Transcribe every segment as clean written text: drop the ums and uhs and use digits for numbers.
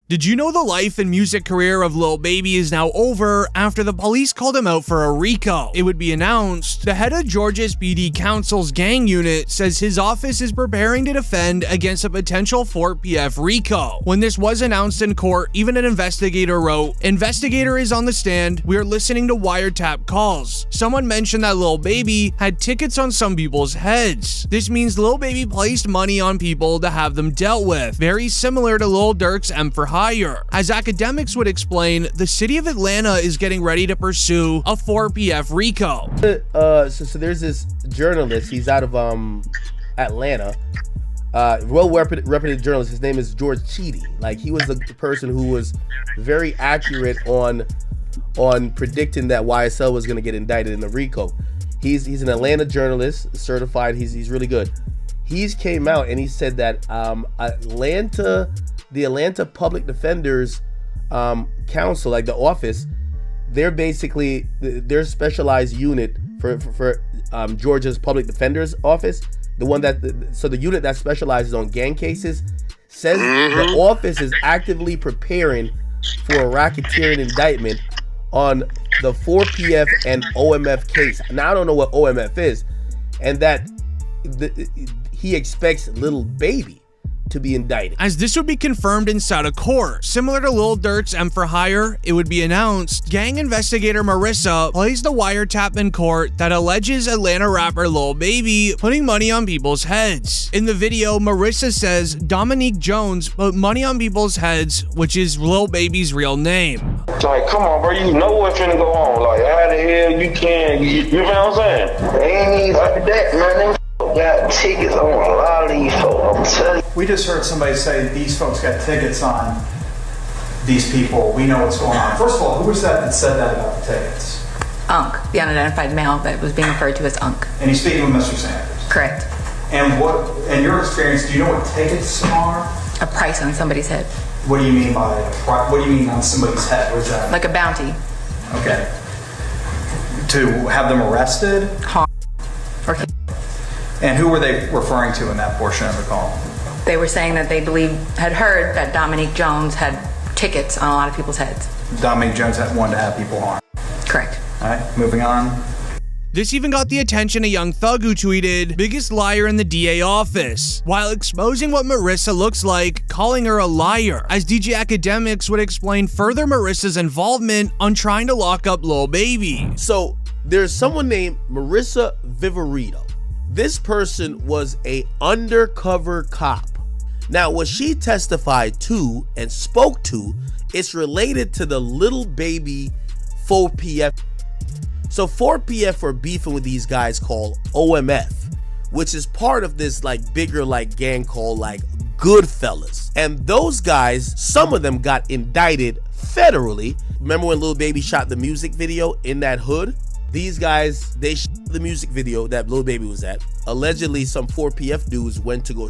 Did you know the life and music career of Lil Baby is now over after the police called him out for a RICO? It would be announced. The head of Georgia's PD Council's gang unit says his office is preparing to defend against a potential 4PF RICO. When this was announced in court, even an investigator wrote, "Investigator is on the stand. We are listening to wiretap calls. Someone mentioned that Lil Baby had tickets on some people's heads. This means Lil Baby placed money on people to have them dealt with, very similar to Lil Durk's M for Hire. As academics would explain, the city of Atlanta is getting ready to pursue a 4PF RICO. So there's this journalist. He's out of Atlanta. Well-reputed journalist. His name is George Cheedy. Like, he was the person who was very accurate on predicting that YSL was going to get indicted in the RICO. He's an Atlanta journalist, certified. He's really good. He's came out and he said that the Atlanta Public Defenders Council, like the office, they're basically their specialized unit for Georgia's Public Defender's Office. The unit that specializes on gang cases says the office is actively preparing for a racketeering indictment on the 4PF and OMF case. Now, I don't know what OMF is, and that he expects Lil Baby to be indicted. As this would be confirmed inside a court. Similar to Lil Durk's M for Hire, it would be announced gang investigator Marissa placed a wiretap in court that alleges Atlanta rapper Lil Baby putting money on people's heads. In the video, Marissa says Dominique Jones put money on people's heads, which is Lil Baby's real name. Like, come on, bro, you know what's finna go on. Like, how the hell you can, you know what I'm saying? They ain't even like that, man. Got tickets on a lot of these folks, I'm telling you. We just heard somebody say these folks got tickets on these people. We know what's going on. First of all, who was that said that about the tickets? Unk, the unidentified male that was being referred to as Unk. And he's speaking with Mr. Sanders? Correct. And what, in your experience, do you know what tickets are? A price on somebody's head. What do you mean by what do you mean on somebody's head? What is that? Like a bounty. Okay. To have them arrested? Harm. Or and who were they referring to in that portion of the call? They were saying that they had heard that Dominique Jones had tickets on a lot of people's heads. Dominique Jones had wanted to have people harmed. Correct. All right, moving on. This even got the attention of Young Thug, who tweeted, "Biggest liar in the DA office," while exposing what Marissa looks like, calling her a liar, as DJ Academics would explain further Marissa's involvement on trying to lock up Lil Baby. So there's someone named Marissa Viverito. This person was a undercover cop. Now, what she testified to and spoke to, it's related to the Lil Baby 4PF. So 4PF are beefing with these guys called OMF, which is part of this like bigger like gang called like Goodfellas. And those guys, some of them got indicted federally. Remember when Lil Baby shot the music video in that hood? These guys, they shot the music video that Lil Baby was at. Allegedly, some 4PF dudes went to go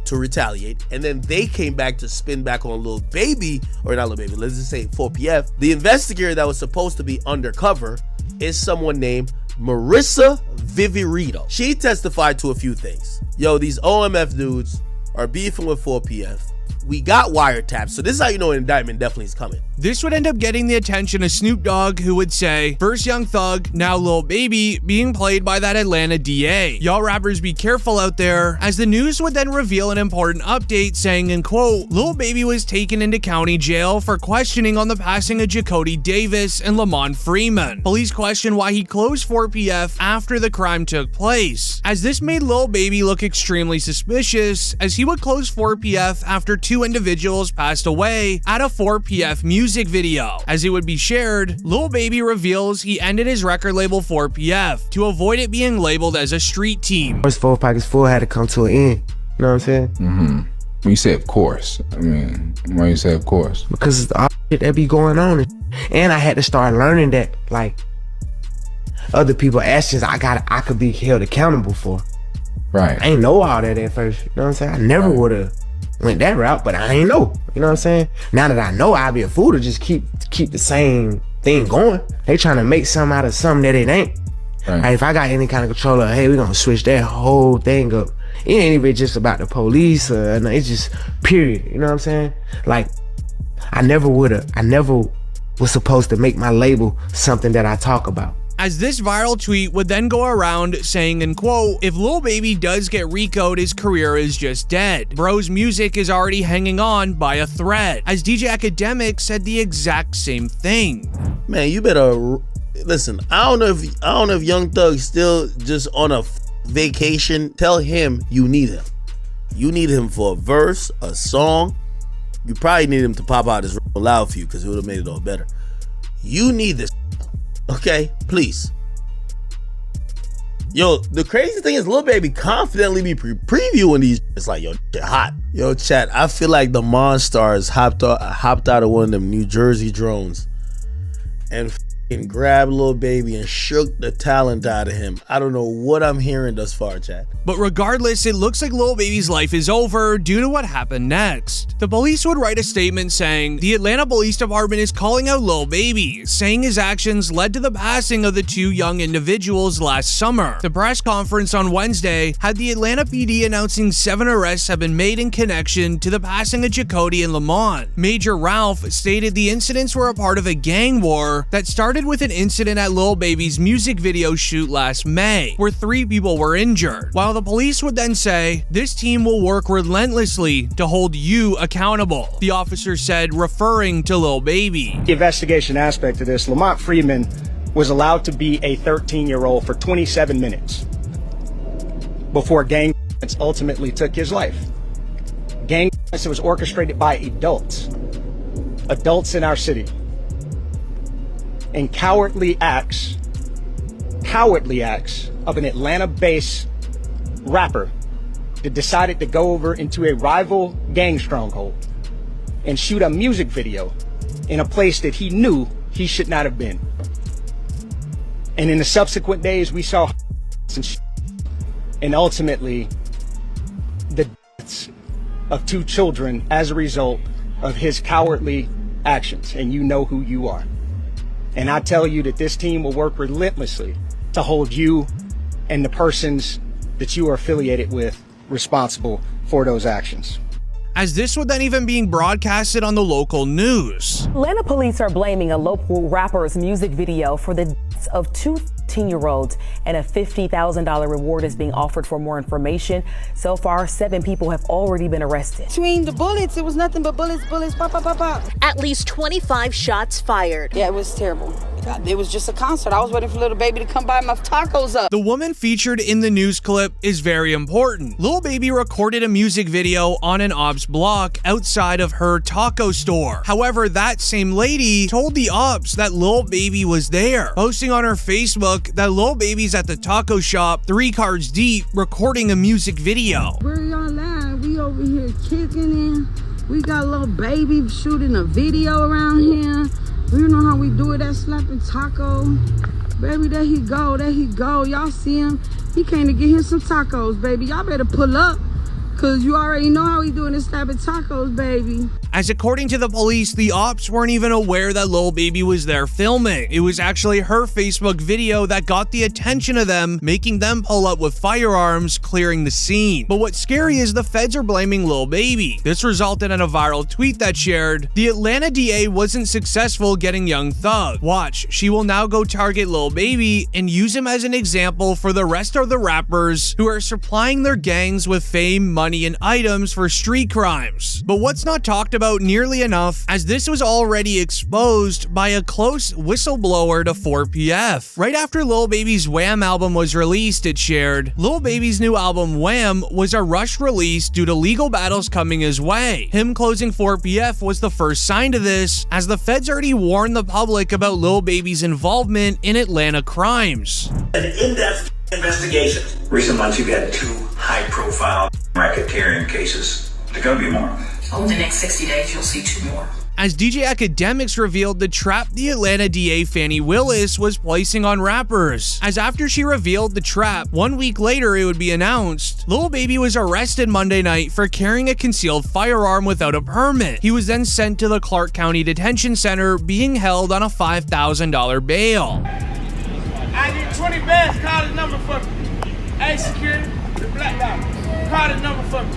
to retaliate, and then they came back to spin back on Lil Baby, or not Lil Baby, let's just say 4PF. The investigator that was supposed to be undercover is someone named Marissa Viverito. She testified to a few things. Yo, these OMF dudes are beefing with 4PF. We got wiretaps, so this is how you know an indictment definitely is coming. This would end up getting the attention of Snoop Dogg, who would say, "First Young Thug, now Lil Baby, being played by that Atlanta DA. Y'all rappers be careful out there," as the news would then reveal an important update saying, in quote, Lil Baby was taken into county jail for questioning on the passing of Jakody Davis and Lamon Freeman. Police questioned why he closed 4PF after the crime took place, as this made Lil Baby look extremely suspicious, as he would close 4PF after two individuals passed away at a 4PF music video. As it would be shared, Lil Baby reveals he ended his record label 4PF to avoid it being labeled as a street team. First 4 pockets full had to come to an end. You know what I'm saying? When you say of course, I mean, why you say of course? Because it's all shit that be going on. And I had to start learning that, like, other people's actions I could be held accountable for. Right. I ain't know all that at first. You know what I'm saying? I never would have went that route, but I ain't know. You know what I'm saying? Now that I know, I'd be a fool to just keep the same thing going. They trying to make something out of something that it ain't. Right. Like, if I got any kind of control of, hey, we're gonna switch that whole thing up it ain't even just about the police, it's just period, you know what I'm saying? Like, I never was supposed to make my label something that I talk about. As this viral tweet would then go around saying, and quote, if Lil Baby does get RICO'd, his career is just dead. Bro's music is already hanging on by a thread. As DJ Academic said the exact same thing. Man, you better listen. I don't know if Young Thug's still just on a vacation. Tell him you need him. You need him for a verse, a song. You probably need him to pop out his loud for you because it would have made it all better. You need this. Okay, please. Yo, the crazy thing is Lil Baby confidently be previewing these. It's like, yo, they're hot. Yo, chat, I feel like the Monstars hopped out of one of them New Jersey drones and grabbed Lil Baby and shook the talent out of him. I don't know what I'm hearing thus far, chat. But regardless, it looks like Lil Baby's life is over due to what happened next. The police would write a statement saying, the Atlanta Police Department is calling out Lil Baby, saying his actions led to the passing of the two young individuals last summer. The press conference on Wednesday had the Atlanta PD announcing 7 arrests have been made in connection to the passing of Jakody and Lamon. Major Ralph stated the incidents were a part of a gang war that started with an incident at Lil Baby's music video shoot last May, where 3 people were injured. While the police would then say, this team will work relentlessly to hold you accountable, the officer said, referring to Lil Baby. The investigation aspect of this, Lamon Freeman was allowed to be a 13-year-old for 27 minutes before gang violence ultimately took his life. Gang violence was orchestrated by adults in our city. And cowardly acts of an Atlanta-based rapper that decided to go over into a rival gang stronghold and shoot a music video in a place that he knew he should not have been. And in the subsequent days, we saw and ultimately the deaths of 2 children as a result of his cowardly actions. And you know who you are. And I tell you that this team will work relentlessly to hold you and the persons that you are affiliated with responsible for those actions. As this would then even being broadcasted on the local news. Atlanta police are blaming a local rapper's music video for the deaths of 2 13-year-olds, and a $50,000 reward is being offered for more information. So far, 7 people have already been arrested. Between the bullets, it was nothing but bullets, pop, pop, pop, pop. At least 25 shots fired. Yeah, it was terrible. It was just a concert. I was waiting for Lil Baby to come buy my tacos up. The woman featured in the news clip is very important. Lil Baby recorded a music video on an ops block outside of her taco store. However, that same lady told the ops that Lil Baby was there, posting on her Facebook that Lil Baby's at the taco shop 3 cars deep recording a music video. Where y'all at? We over here kicking in. We got Lil Baby shooting a video around here. You know how we do it, that slapping taco. Baby, there he go, there he go. Y'all see him? He came to get him some tacos, baby. Y'all better pull up, because you already know how he doing this slapping tacos, baby. As according to the police, the ops weren't even aware that Lil Baby was there filming. It was actually her Facebook video that got the attention of them, making them pull up with firearms, clearing the scene. But what's scary is the feds are blaming Lil Baby. This resulted in a viral tweet that shared, "The Atlanta DA wasn't successful getting Young Thug. Watch, she will now go target Lil Baby and use him as an example for the rest of the rappers who are supplying their gangs with fame, money, and items for street crimes." But what's not talked about nearly enough, as this was already exposed by a close whistleblower to 4PF. Right after Lil Baby's Wham album was released, it shared, Lil Baby's new album Wham was a rushed release due to legal battles coming his way. Him closing 4PF was the first sign to this, as the feds already warned the public about Lil Baby's involvement in Atlanta crimes. An in-depth investigation. Recent months you've had 2 high-profile racketeering cases. There gonna be more. Over the next 60 days, you'll see 2 more. As DJ Academics revealed the trap the Atlanta DA Fani Willis was placing on rappers. As after she revealed the trap, 1 week later it would be announced, Lil Baby was arrested Monday night for carrying a concealed firearm without a permit. He was then sent to the Clark County Detention Center, being held on a $5,000 bail. I need 20 bands, call the number for me. Hey, security, the black guy. call the number for me.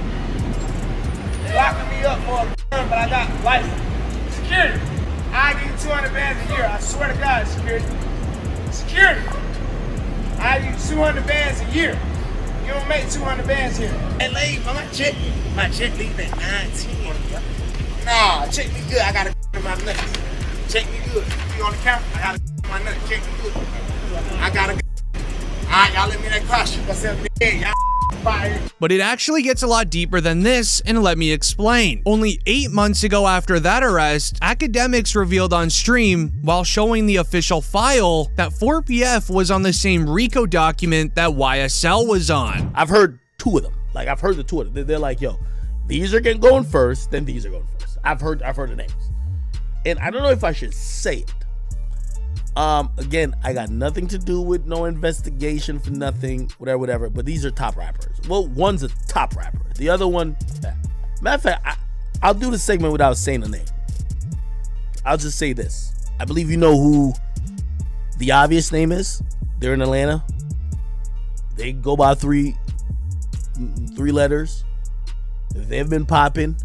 They locking me up for a gun, but I got license. Security. I give you 200 bands a year. I swear to God, security. Security. I give you 200 bands a year. You don't make 200 bands here. Hey, lady, my check leave at 9:10. Nah, check me good. I got a in my nuts. Check me good. You on the camera? I got a in my nuts. Check me good. I got a. All right, y'all let me in that car. Shoot myself in the head. Y'all. But it actually gets a lot deeper than this, and let me explain. Only 8 months ago after that arrest, academics revealed on stream, while showing the official file, that 4PF was on the same RICO document that YSL was on. I've heard two of them. Like, I've heard the two of them. They're like, yo, these are going first, then these are going first. I've heard the names. And I don't know if I should say it. Again, I got nothing to do with no investigation for nothing, whatever, but these are top rappers. Well, one's a top rapper. The other one, matter of fact, I'll do the segment without saying the name. I'll just say this. I believe you know who the obvious name is. They're in Atlanta. They go by three letters. They've been popping.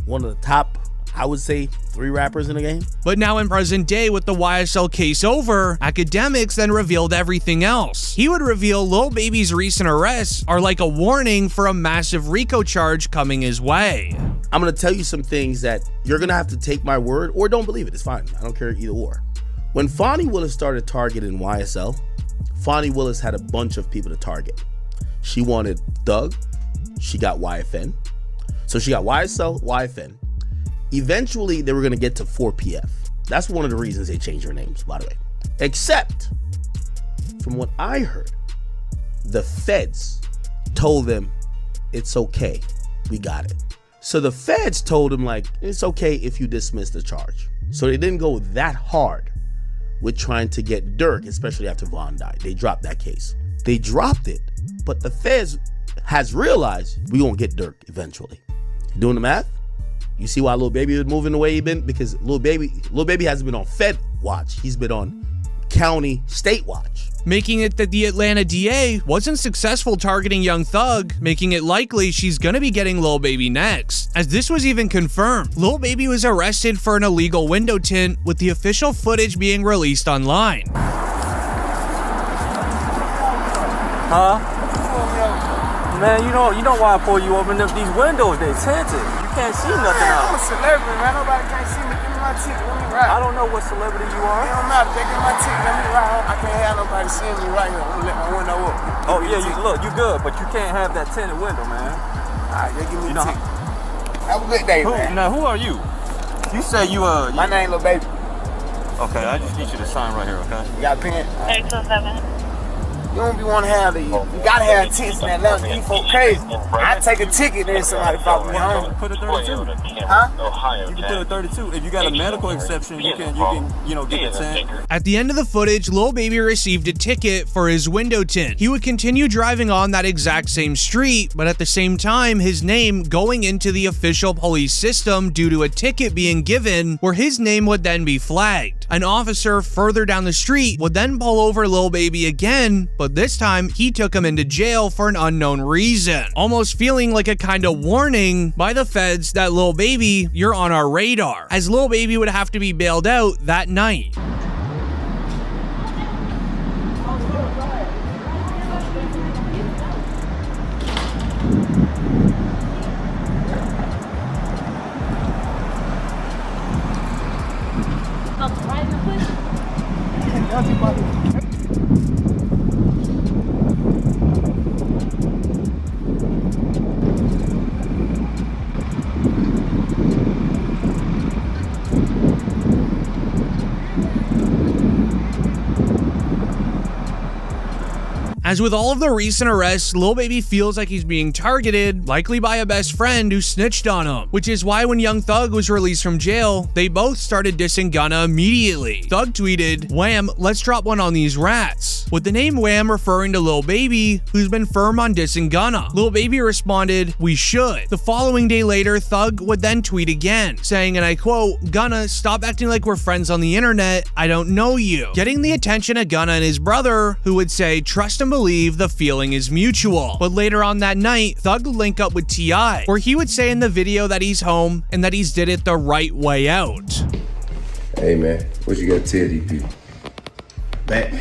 One of the top, I would say, 3 rappers in the game. But now in present day, with the YSL case over, academics then revealed everything else. He would reveal Lil Baby's recent arrests are like a warning for a massive RICO charge coming his way. I'm gonna tell you some things that you're gonna have to take my word or don't believe it. It's fine. I don't care either or. When Fani Willis started targeting YSL, Fani Willis had a bunch of people to target. She wanted Thug. She got YFN. So she got YSL, YFN. Eventually, they were going to get to 4PF. That's one of the reasons they changed their names, by the way. Except, from what I heard, the feds told them, it's okay, we got it. So the feds told him, like, it's okay if you dismiss the charge. So they didn't go that hard with trying to get Dirk, especially after Vaughn died. They dropped that case. They dropped it, but the feds has realized we gonna get Dirk eventually. You doing the math? You see why Lil Baby was moving the way he been? Because Lil Baby hasn't been on Fed watch. He's been on county state watch. Making it that the Atlanta DA wasn't successful targeting Young Thug, making it likely she's gonna be getting Lil Baby next. As this was even confirmed, Lil Baby was arrested for an illegal window tint, with the official footage being released online. Huh? Man, you know why I pull you over? These windows, they tinted. You can't see nothing out. I'm a celebrity, man. Nobody can't see me. Give me my ticket. Let me ride. I don't know what celebrity you are. It don't matter. They give me my ticket. Let me ride. I can't have nobody seeing me right here. I'm gonna let my window up. Oh, yeah, you good, but you can't have that tinted window, man. All right, they give me a ticket. Have a good day, man. Now, who are you? You say you, My name Lil Baby. Okay, I just need you to sign right here, okay? You got a pen? 827. You don't be want to have these. You gotta have tickets in Atlanta. These folks crazy. I take a ticket and somebody follow me home. Put a 32. Huh? You can put a 32. If you got a medical exception, you can get a 10. At the end of the footage, Lil Baby received a ticket for his window tint. He would continue driving on that exact same street, but at the same time, his name going into the official police system due to a ticket being given, where his name would then be flagged. An officer further down the street would then pull over Lil Baby again, but this time he took him into jail for an unknown reason, almost feeling like a kind of warning by the feds that Lil Baby, you're on our radar, as Lil Baby would have to be bailed out that night. As with all of the recent arrests, Lil Baby feels like he's being targeted, likely by a best friend who snitched on him, which is why when Young Thug was released from jail, they both started dissing Gunna immediately. Thug tweeted, "Wham, let's drop one on these rats," with the name Wham referring to Lil Baby, who's been firm on dissing Gunna. Lil Baby responded, "We should." The following day later, Thug would then tweet again, saying, and I quote, "Gunna, stop acting like we're friends on the internet. I don't know you." Getting the attention of Gunna and his brother, who would say, "Trust him believe the feeling is mutual. But later on that night, Thug would link up with T.I., where he would say in the video that he's home and that he's did it the right way out. Hey man, what you gotta tell these people? Back.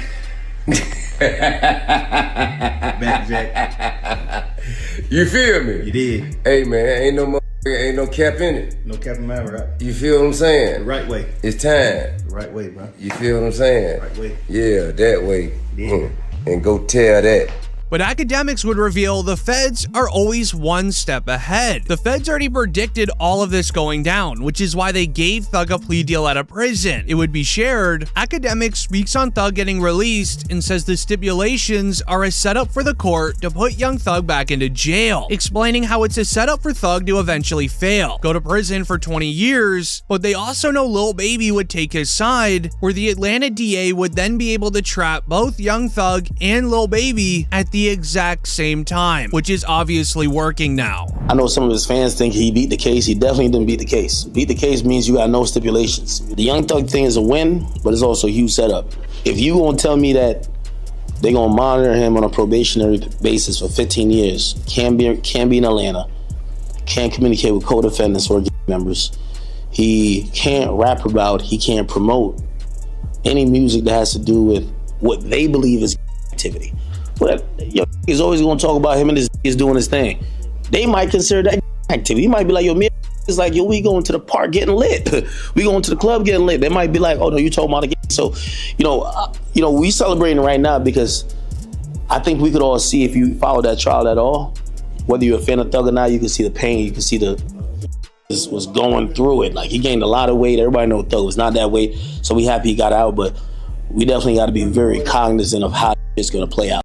Back, Jack. You feel me? You did. Hey man, ain't no cap in it. No cap in my right. You feel what I'm saying? The right way. It's time. The right way, bro. You feel what I'm saying? Right way. Yeah, that way. Yeah. And go tell that. But academics would reveal the feds are always one step ahead. The feds already predicted all of this going down, which is why they gave Thug a plea deal out of prison. It would be shared. Academics speaks on Thug getting released and says the stipulations are a setup for the court to put young Thug back into jail, explaining how it's a setup for Thug to eventually fail, go to prison for 20 years, but they also know Lil Baby would take his side, where the Atlanta DA would then be able to trap both young Thug and Lil Baby at the exact same time, which is obviously working now. I know some of his fans think he beat the case. He definitely didn't beat the case. Beat the case means you got no stipulations. The Young Thug thing is a win, but it's also a huge setup. If you gonna tell me that they're gonna monitor him on a probationary basis for 15 years, can't be in Atlanta, can't communicate with co-defendants or members, he can't rap about, he can't promote any music that has to do with what they believe is activity. But he's always gonna talk about him and his is doing his thing. They might consider that activity. He might be like, me is like, we going to the park getting lit. We going to the club getting lit. They might be like, oh no, you talking about the game. So, we celebrating right now because I think we could all see, if you follow that trial at all, whether you're a fan of Thug or not, you can see the pain, you can see this was going through it. Like, he gained a lot of weight. Everybody knows Thug was not that weight. So we happy he got out, but we definitely got to be very cognizant of how it's going to play out.